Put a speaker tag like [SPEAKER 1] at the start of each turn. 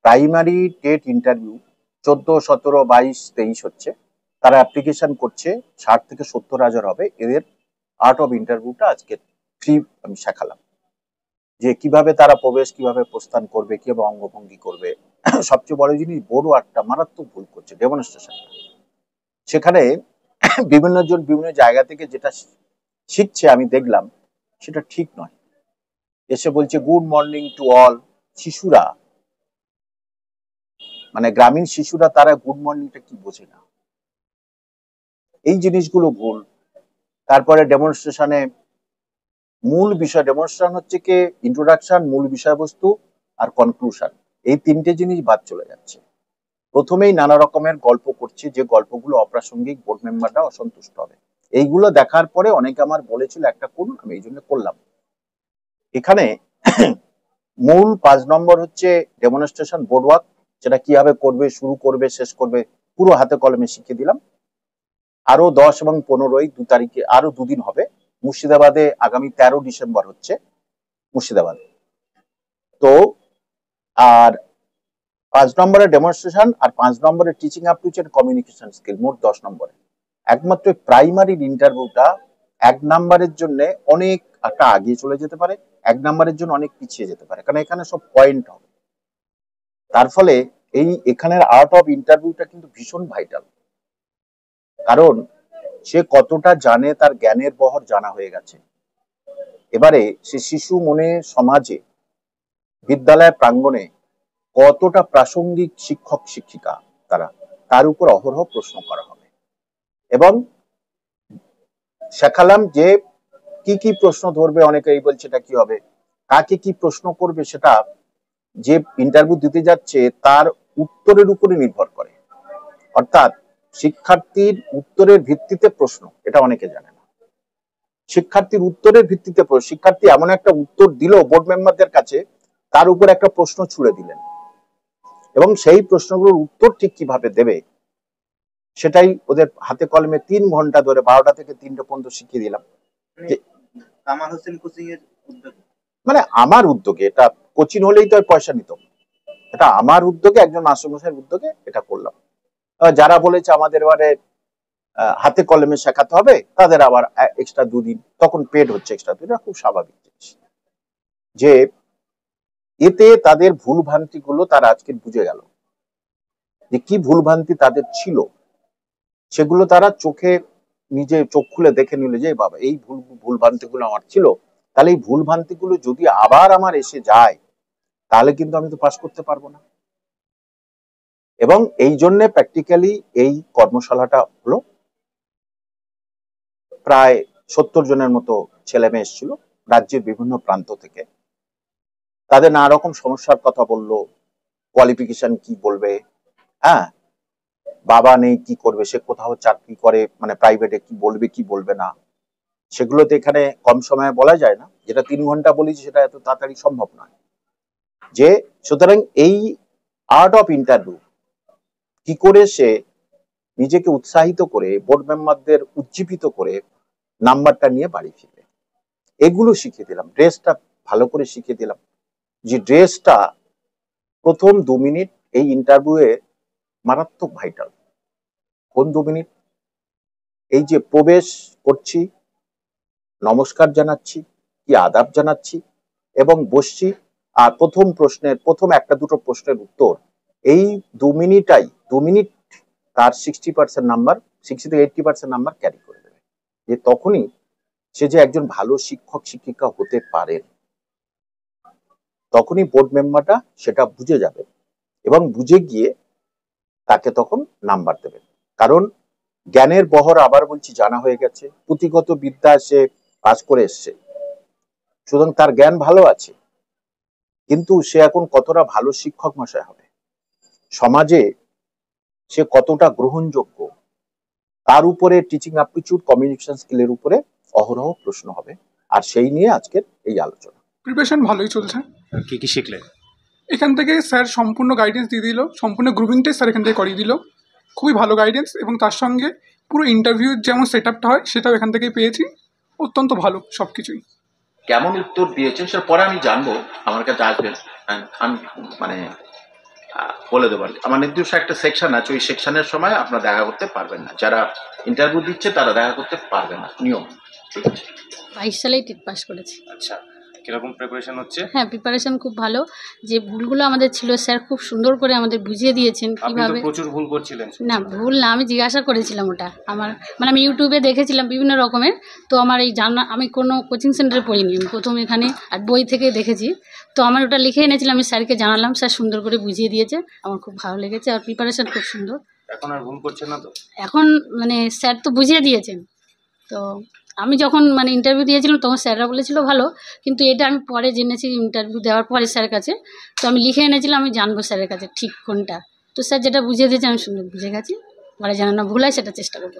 [SPEAKER 1] Primary TET interview 14, 17, 22, 23 হচ্ছে। তারা application করছে, 60 থেকে 70,000 হবে। এদের আর্ট অফ ইন্টারভিউটা আজকে ফ্রি আমি শেখালাম, যে কিভাবে তারা প্রবেশ, কিভাবে প্রস্থান করবে, কিভাবে অঙ্গভঙ্গি করবে। সবচেয়ে বড় জিনিস, বড় একটা মারাত্মক ভুল করছে ডেমনস্ট্রেশন। সেখানে বিভিন্ন জন বিভিন্ন জায়গা থেকে যেটা শিখছে আমি দেখলাম, সেটা ঠিক নয়। এসে বলছে গুড মর্নিং টু অল। শিশুরা, মানে গ্রামীণ শিশুরা, তারা গুড মর্নিংটা কি বোঝে না। এই জিনিসগুলো ভুল। তারপরে ডেমনস্ট্রেশনে মূল বিষয়, ডেমনস্ট্রেশন হচ্ছে কি ইন্ট্রোডাকশন, মূল বিষয়বস্তু আর কনক্লুশন, এই তিনটে জিনিস বাদ চলে যাচ্ছে। প্রথমেই নানা রকমের গল্প করছে, যে গল্পগুলো অপ্রাসঙ্গিক, বোর্ড মেম্বাররা অসন্তুষ্ট হবে। এইগুলো দেখার পরে অনেকে আমার বলেছিল একটা করুন, আমি এই জন্য করলাম। এখানে মূল 5 নম্বর হচ্ছে ডেমনস্ট্রেশন বোর্ড ওয়ার্ক, সেটা কিভাবে করবে, শুরু করবে, শেষ করবে, পুরো হাতে কলমে শিখিয়ে দিলাম। আরো 10 এবং 15 2 তারিখে আরো 2 দিন হবে মুর্শিদাবাদে। আগামী 13 ডিসেম্বর হচ্ছে মুর্শিদাবাদে। তো আর 5 নম্বরের ডেমনস্ট্রেশন আর 5 নম্বরের টিচিং অ্যাপ্টিটিউড কমিউনিকেশন স্কিল, মোট 10 নম্বরে। একমাত্র প্রাইমারি ইন্টারভিউটা 1 নম্বরের জন্য অনেক একটা আগিয়ে চলে যেতে পারে, 1 নম্বরের জন্য অনেক পিছিয়ে যেতে পারে, কারণ এখানে সব পয়েন্ট হবে। তার ফলে এখানের আর্ট অফ ইন্টারভিউটা কিন্তু ভীষণ ভাইটাল। কারণ সে কতটা জানে, তার জ্ঞানের বহর জানা হয়ে গেছে। এবারে সে শিশু মনে, সমাজে, বিদ্যালয় প্রাঙ্গণে কতটা প্রাসঙ্গিক শিক্ষক শিক্ষিকা তারা, তার উপর অহরহ প্রশ্ন করা হবে। এবং শেখালাম যে কি কি প্রশ্ন ধরবে, অনেকে এই বলছে এটা কি হবে, কাকে কি প্রশ্ন করবে, সেটা যে ইন্টারভিউ দিতে যাচ্ছে তার উত্তরের উপরে নির্ভর করে। অর্থাৎ শিক্ষার্থীর উত্তরের ভিত্তিতে প্রশ্ন, এটা অনেকে জানে না। শিক্ষার্থীর উত্তরের ভিত্তিতে শিক্ষার্থী এমন একটা উত্তর দিল বোর্ড মেম্বারদের কাছে, তার উপর একটা প্রশ্ন ছুড়ে দিলেন, এবং সেই প্রশ্নগুলোর উত্তর ঠিক কিভাবে দেবে সেটাই ওদের হাতে কলমে 3 ঘন্টা ধরে 12টা থেকে 3টে পর্যন্ত শিখিয়ে দিলাম।
[SPEAKER 2] কামাল হোসেন কোচিং এর উদ্যোগে,
[SPEAKER 1] মানে আমার উদ্যোগে, এটা কোচিং হলেই তো পয়সা নিত, এটা আমার উদ্যোগে, একজন মাস্টারমশাইয়ের উদ্যোগে এটা করলাম। যারা বলেছে আমাদের এবারে হাতে কলমে শেখাতে হবে, তাদের আবার এক্সট্রা 2 দিন, তখন পেড হচ্ছে এক্সট্রা 2 দিন। খুব স্বাভাবিক জিনিস, যে এতে তাদের ভুল ভ্রান্তি গুলো তারা আজকে বুঝে গেল, যে কি ভুল ভ্রান্তি তাদের ছিল, সেগুলো তারা চোখে নিজে চোখ খুলে দেখে নিল, যে বাবা এই ভুল ভ্রান্তি গুলো আমার ছিল, তাহলে এই ভুল ভ্রান্তি গুলো যদি আবার আমার এসে যায়, তাহলে কিন্তু আমি তো পাস করতে পারবো না। এবং এই জন্য প্র্যাকটিক্যালি এই কর্মশালাটা হলো। প্রায় 70 জনের মতো ছেলে মেয়ে এসেছিল রাজ্যের বিভিন্ন প্রান্ত থেকে। তাদের নানা রকম সমস্যার কথা বললো, কোয়ালিফিকেশন কি বলবে, হ্যাঁ, বাবা নেই কি করবে, সে কোথাও চাকরি করে, মানে প্রাইভেটে কি বলবে কি বলবে না, সেগুলো তো এখানে কম সময়ে বলা যায় না। যেটা 3 ঘন্টা বলেছি সেটা এত তাড়াতাড়ি সম্ভব নয়। যে সুতরাং এই আর্ট অফ ইন্টারভিউ কি করে সে নিজেকে উৎসাহিত করে, বোর্ড মেম্বারদের উজ্জীবিত করে নাম্বারটা নিয়ে বাড়ি ফিরবে, এগুলো শিখিয়ে দিলাম। ড্রেসটা ভালো করে শিখিয়ে দিলাম, যে ড্রেসটা প্রথম 2 মিনিট এই ইন্টারভিউয়ে মারাত্মক ভাইটাল। কোন 2 মিনিট? এই যে প্রবেশ করছি, নমস্কার জানাচ্ছি, কি আদাব জানাচ্ছি, এবং বসছি, আর প্রথম প্রশ্নের, প্রথম 1-2টো প্রশ্নের উত্তর, এই 2 মিনিট তার 60% নাম্বার, 60 থেকে 80% নাম্বার ক্যারি করে দেবে। যে তখনই সে যে একজন ভালো শিক্ষক শিক্ষিকা হতে পারেন, তখনই বোর্ড মেম্বারটা সেটা বুঝে যাবে, এবং বুঝে গিয়ে তাকে তখন নাম্বার দেবে। কারণ জ্ঞানের বহর, আবার বলছি, জানা হয়ে গেছে, পুঁথিগত বিদ্যা সে পাস করে এসছে, সুতরাং তার জ্ঞান ভালো আছে। কিন্তু সে এখন কতটা ভালো শিক্ষক মশাই হবে, সমাজে সে কতটা গ্রহণযোগ্য, তার উপরে টিচিং অ্যাপটিটিউড কমিউনিকেশন স্কিলের উপরে অহরহ প্রশ্ন হবে। আর সেই নিয়ে আজকের এই আলোচনা।
[SPEAKER 3] প্রিপারেশন ভালোই চলছে।
[SPEAKER 4] কি কি শিখলে?
[SPEAKER 3] এখান থেকে স্যার সম্পূর্ণ গাইডেন্স দিয়ে দিল, সম্পূর্ণ গ্রুপিংটাই স্যার এখান থেকে করিয়ে দিল, খুবই ভালো গাইডেন্স, এবং তার সঙ্গে পুরো ইন্টারভিউ যেমন সেট আপটা হয় সেটাও এখান থেকেই পেয়েছি, অত্যন্ত ভালো সব কিছুই।
[SPEAKER 5] কেমন উত্তর দিয়েছেন সেটা পরে আমি জানবো, আমার কাছে আসবেন। আমি মানে
[SPEAKER 4] বলে দেবো আর কি। আমার নির্দিষ্ট একটা সেকশন আছে, ওই সেকশনের সময় আপনারা দেখা করতে পারবেন না, যারা ইন্টারভিউ দিচ্ছে তারা দেখা করতে পারবে না, নিয়ম। ঠিক আছে,
[SPEAKER 5] 22 সালেই টেট পাস করেছি।
[SPEAKER 6] আচ্ছা, কিরকম প্রিপারেশন হচ্ছে?
[SPEAKER 5] হ্যাঁ, প্রিপারেশন খুব ভালো। যে ভুলগুলো আমাদের ছিল স্যার খুব সুন্দর করে আমাদের বুঝিয়ে দিয়েছেন
[SPEAKER 6] আপনি তো
[SPEAKER 5] কিভাবে।
[SPEAKER 6] প্রচুর ভুল করছিলেন।
[SPEAKER 5] না, ভুল না, আমি জিজ্ঞাসা করেছিলাম ওটা। আমার মানে আমি ইউটিউবে দেখেছিলাম বিভিন্ন রকমের, তো আমার এই জানা আমি কোনো কোচিং সেন্টারে পড়িনি, আমি প্রথম এখানে আর বই থেকে দেখেছি। তো আমার ওটা লিখে এনেছিলাম, আমি স্যারকে জানালাম, স্যার সুন্দর করে বুঝিয়ে দিয়েছে, আমার খুব ভালো লেগেছে আর প্রিপারেশন খুব সুন্দর।
[SPEAKER 6] এখন আর ভুল করছেন না তো?
[SPEAKER 5] এখন মানে স্যার তো বুঝিয়ে দিয়েছেন, তো আমি যখন মানে ইন্টারভিউ দিয়েছিলাম তখন স্যাররা বলেছিল ভালো, কিন্তু এটা আমি পরে জেনেছি ইন্টারভিউ দেওয়ার পরে স্যারের কাছে। তো আমি লিখে এনেছিলাম, আমি জানবো স্যারের কাছে ঠিক কোনটা। তো স্যার যেটা বুঝিয়ে দিয়েছে আমি সুন্দর বুঝে গেছি, পরে যেন না ভুল হয় সেটা চেষ্টা করবো।